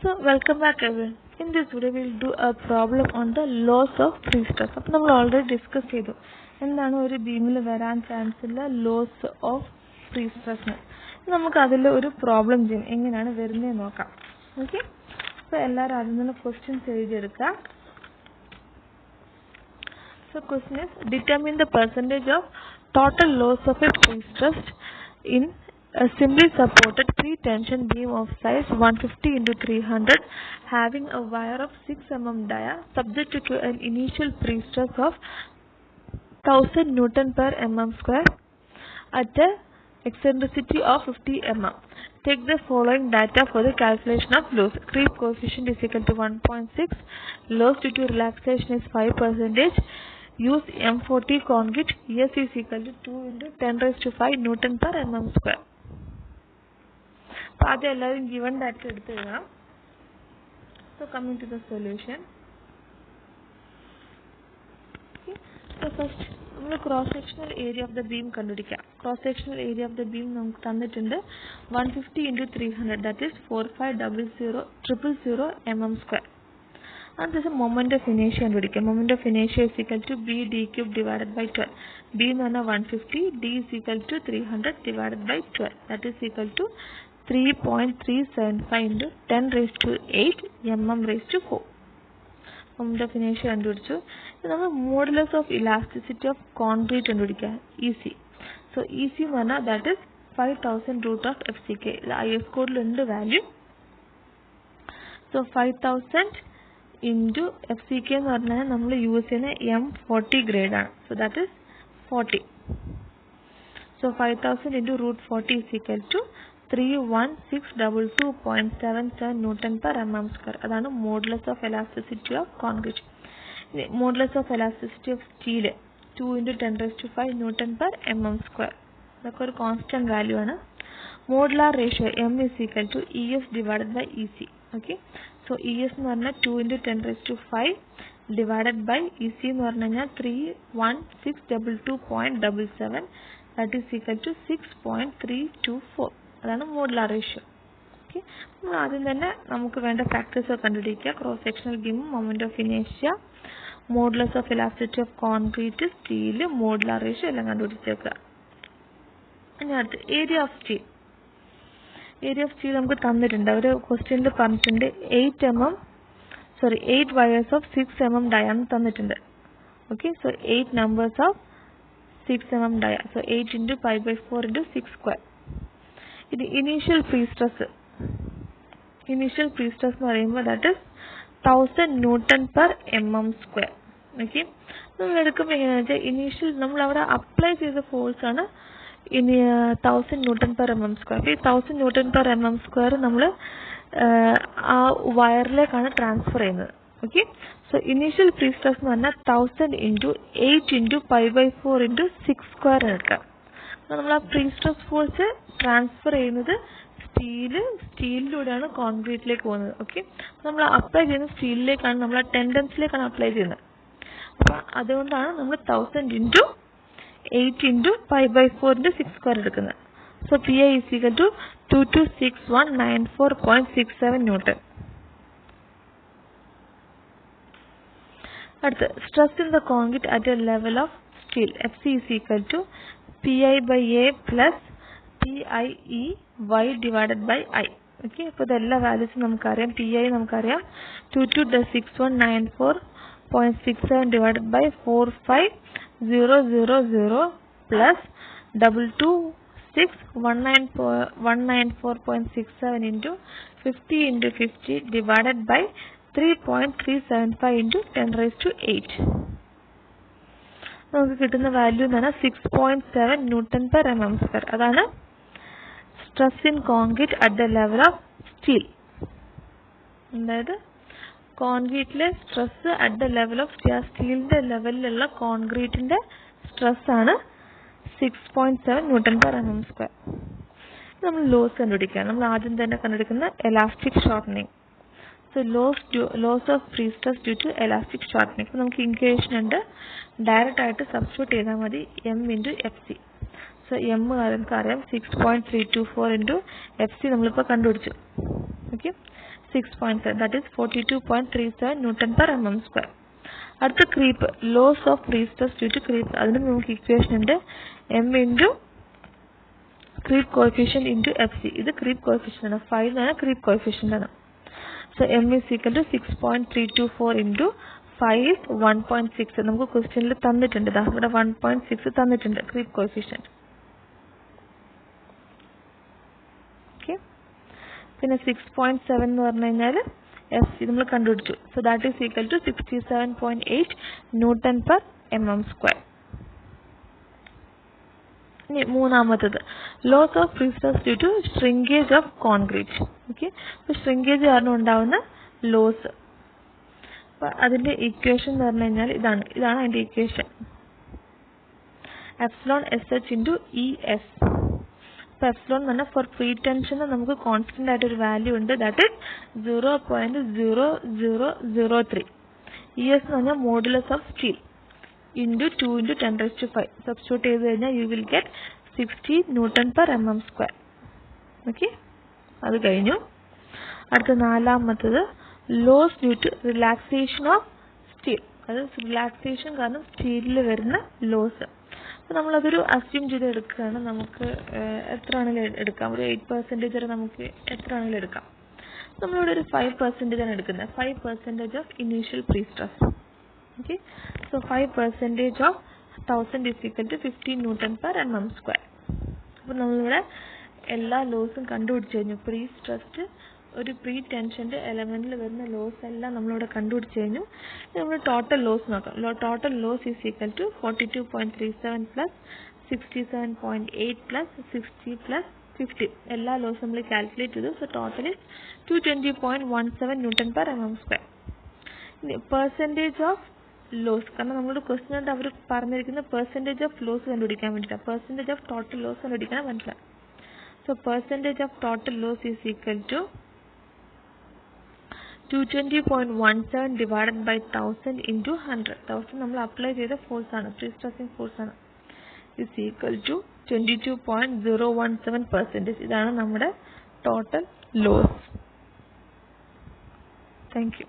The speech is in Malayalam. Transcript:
So welcome back everyone. In this video we will do a problem on the laws of pre-stress. അപ്പോൾ നമ്മൾ already discuss ചെയ്തു എന്താണ് ഒരു ബീമിൽ വരാൻ ചാൻസ് ഉള്ള ലോസ് ഓഫ് pre-stress. നമുക്ക് അതിൽ ഒരു പ്രോബ്ലം ചെയ്യും എങ്ങനെയാണ് വരുന്നത് നോക്കാം. ഓക്കേ, അപ്പോൾ എല്ലാവരും അതിൽ നിന്ന് questions എഴുതിയെടുക്കുക. So question is, determine the percentage of total loss of a pre-stress in a simply supported pre-tension beam of size 150 into 300 having a wire of 6 mm dia subject to an initial pre-stress of 1000 Newton per mm square at a eccentricity of 50 mm. Take the following data for the calculation of loss. Creep coefficient is equal to 1.6. Loss due to relaxation is 5%. Use M40 concrete. S is equal to 2 into 10 raised to 5 Newton per mm square. So, given data. So, coming to the solution. Okay. So, first, cross-sectional area of the beam. Cross-sectional area of the beam is 150 into 300, that is 4500 mm square. And this is a moment of inertia. Moment of inertia is equal to B d cube divided by 12. B is 150, D is equal to 300 divided by 12. That is equal to 3.375 into 10 raised to 8 mm raised to 4. Moment of inertia കണ്ടുപിടിച്ചു. നമ്മൾ modulus of elasticity of concrete കണ്ടുപിടിക്കുക, EC. So EC എന്ന് പറഞ്ഞാൽ that is 5000 root of FCK. IS കോഡിൽ ഉണ്ട് വാല്യൂ. So 5000 into FCK എന്ന് പറഞ്ഞാൽ നമ്മൾ യൂസ് ചെയ്യുന്ന M40 ഗ്രേഡ് ആണ്. So that is 40. So 5000 into root 40 is equal to 31622.77 Newton per mm square. അതാണ് modulus of elasticity of concrete. Modulus of elasticity of steel 2 into 10 raised to 5 Newton per mm square. ഇതൊക്കെ ഒരു കോൺസ്റ്റന്റ് വാല്യൂ ആണ്. Modular ratio M is equal to ES divided by EC. Okay. So ES എന്ന് പറഞ്ഞാൽ 2 into 10 raised to 5 divided by EC എന്ന് പറഞ്ഞു കഴിഞ്ഞാൽ 31622.77. That is equal to 6.324. അതാണ് മോഡുലാർ റേഷ്യോ. ഓക്കെ, നമ്മൾ ആദ്യം തന്നെ നമുക്ക് വേണ്ട ഫാക്ടേഴ്സ് കണ്ടുപിടിക്കുക. Cross sectional beam, moment of ഇനേഷ്യ, modulus of elasticity of concrete, steel, modular ratio എല്ലാം കണ്ടുപിടിച്ചേക്കുക. ഇനി അടുത്ത് area of steel. Area of steel നമുക്ക് തന്നിട്ടുണ്ട്. അവർ ക്വസ്റ്റ്യനിൽ പറഞ്ഞിട്ടുണ്ട് 8 വയേഴ്സ് ഓഫ് 6 mm ഡയ തന്നിട്ടുണ്ട്. Okay, so 8 numbers of 6 mm dia. So 8 into pi by 4 into 6 square. ഇത് ഇനീഷ്യൽ പ്രീസ്ട്രെസ് എന്ന് പറയുമ്പോൾ that is 1000 Newton per mm square. Okay, നമ്മൾ എടുക്കുമ്പോൾ എങ്ങനെയാണെന്ന് വെച്ചാൽ ഇനീഷ്യൽ നമ്മൾ അവിടെ അപ്ലൈ ചെയ്ത ഫോഴ്സ് ആണ് 1000 Newton per mm square. അപ്പോൾ ഈ 1000 Newton per mm square നമ്മൾ ആ വയറിലേക്കാണ് ട്രാൻസ്ഫർ ചെയ്യുന്നത്. ഓക്കെ, സോ ഇനീഷ്യൽ പ്രീസ്ട്രെസ് എന്ന് പറഞ്ഞാൽ 1000 into 8 into pi by 4 into 6 square എടുക്കാം. നമ്മൾ ആ പ്രീസ്ട്രെസ് ഫോഴ്സ് ട്രാൻസ്ഫർ ചെയ്യുന്നത് സ്റ്റീലിലൂടെയാണ് കോൺക്രീറ്റിലേക്ക് പോകുന്നത്. ഓക്കെ, നമ്മൾ അപ്ലൈ ചെയ്യുന്ന സ്റ്റീലിലേക്കാണ്, നമ്മൾ ആ ടെൻഡൻസിലേക്കാണ് അപ്ലൈ ചെയ്യുന്നത്. അപ്പം അതുകൊണ്ടാണ് നമ്മൾ 1000 into 8 into pi by 4 into 6 square എടുക്കുന്നത്. So PI is equal to 226194.67 Newton. അടുത്ത് stress in the concrete at A level of steel. FC is equal to PI by A plus PIE Y divided by I. Okay, അപ്പോൾ ഇതെല്ലാ വാല്യൂസും നമുക്കറിയാം. PI നമുക്കറിയാം 226194.67 divided by 45000 plus 226,194.67 into 50 into 50 divided by 3.375 into 10 raised to 8. നമുക്ക് കിട്ടുന്ന വാല്യൂ എന്ന് പറഞ്ഞാൽ 6.7 Newton per mm square. അതാണ് stress in concrete at the level of steel. അതായത് കോൺക്രീറ്റിലെ stress at the level of സ്റ്റീലിന്റെ ലെവലിലുള്ള കോൺക്രീറ്റിന്റെ സ്ട്രെസ് ആണ് 6.7 Newton per mm square. നമ്മൾ ലോസ് കണ്ടുപിടിക്കുക. നമ്മൾ ആദ്യം തന്നെ കണ്ടുപിടിക്കുന്ന elastic shortening. So loss of pre-stress due to elastic shortening. അപ്പോൾ നമുക്ക് ഇക്വേഷൻ ഉണ്ട്, ഡയറക്റ്റ് ആയിട്ട് സബ്സ്റ്റിറ്റ്യൂട്ട് ചെയ്താൽ മതി M into FC. So M നമുക്കറിയാം 6.324 into FC നമ്മളിപ്പോൾ കണ്ടുപിടിച്ചു. Okay, 6.7, that is 42.37 Newton per mm square. അടുത്ത creep, loss of free stress due to creep. അതിന് നമുക്ക് ഇക്വേഷൻ ഉണ്ട്, m into creep coefficient into F C. ഇത് ക്രീപ്പ് കോഎഫിഷ്യന്റ് ആണ്, 5 എന്നാണ് ക്രീപ്പ് കോഎഫിഷ്യന്റ് ആണ്. So m is equal to 6.324 into 5 is 1.6. നമുക്ക് ക്വസ്റ്റ്യനിൽ തന്നിട്ടുണ്ട്, ഇവിടെ 1.6 തന്നിട്ടുണ്ട് ക്രീപ്പ് കോഎഫിഷ്യന്റ്. ഓക്കെ, പിന്നെ 6.7 എന്ന് പറഞ്ഞു കഴിഞ്ഞാൽ എഫ് സി നമ്മൾ കണ്ടുപിടിച്ചു. So that is equal to 67.8 newton per mm square. ഇനി മൂന്നാമത്തത്, loss of free stress due to shrinkage of concrete. Okay, അപ്പോൾ ഷ്രിങ്കേജ് കാരണം ഉണ്ടാവുന്ന ലോസ്. അപ്പോൾ അതിൻ്റെ ഇക്വേഷൻ എന്ന് പറഞ്ഞു കഴിഞ്ഞാൽ ഇതാണ് അതിൻ്റെ equation, epsilon S H into E S. അപ്പോൾ എപ്സിലോൺ എന്ന് പറഞ്ഞാൽ ഫോർ ഫ്രീ ടെൻഷൻ നമുക്ക് കോൺസ്റ്റന്റ് ആയിട്ട് ഒരു വാല്യൂ ഉണ്ട്, ദാറ്റ് ഇസ് 0.0003. ഇ എസ് എന്ന് പറഞ്ഞാൽ modulus of steel into 2 × 10⁵. Substitute ചെയ്ത് കഴിഞ്ഞാൽ you will get 60 newton per mm square. Okay, അത് കഴിഞ്ഞു. അടുത്ത നാലാമത്തത്, loss due to relaxation of steel. അത് റിലാക്സേഷൻ കാരണം സ്റ്റീലിൽ വരുന്ന ലോസ്. അപ്പോൾ നമ്മളതൊരു അസ്യൂം ചെയ്ത് എടുക്കുകയാണ്, നമുക്ക് എത്ര ആണെങ്കിലും എടുക്കാം, ഒരു 8% വരെ നമുക്ക് എത്ര ആണെങ്കിലും എടുക്കാം. നമ്മളിവിടെ ഒരു 5% ആണ് എടുക്കുന്നത്, 5% of initial pre stress. Okay, so 5% of 1000 is equal to 15 Newton per mm square. അപ്പോൾ നമ്മളിവിടെ എല്ലാ ലോസും കണ്ടുപിടിച്ച് കഴിഞ്ഞു. പ്രീ സ്ട്രെസ്ഡ് ഒരു പ്രീ ടെൻഷൻ്റെ എലമെൻറ്റിൽ വരുന്ന ലോസ് എല്ലാം നമ്മളിവിടെ കണ്ടുപിടിച്ച് കഴിഞ്ഞു. നമ്മൾ ടോട്ടൽ ലോസ് നോക്കാം. Total loss is equal to 42.37 plus 67.8 plus 60 plus 50. എല്ലാ ലോസും നമ്മൾ കാൽക്കുലേറ്റ് ചെയ്തു. So total is 220.17 Newton per mm square. Percentage of loss, കാരണം നമ്മുടെ ക്വസ്റ്റ്യൻ അവർ പറഞ്ഞിരിക്കുന്ന പെർസെൻറ്റേജ് ഓഫ് ലോസ് കണ്ടുപിടിക്കാൻ വേണ്ടിയിട്ടാണ്, പെർസെൻറ്റേജ് ഓഫ് ടോട്ടൽ ലോസ് കണ്ടുപിടിക്കാൻ മനസ്സിലാവും. So percentage of total loss is equal to 220.17 divided by 1000 into 100. 1000 നമ്മൾ അപ്ലൈ ചെയ്ത ഫോഴ്സാണ്, പ്രീ സ്ട്രെസ്സിങ് ഫോഴ്സാണ്, ഈസ് ഈക്വൽ ടു 22.017%. ഇതാണ് നമ്മുടെ ടോട്ടൽ ലോസ്. Thank you.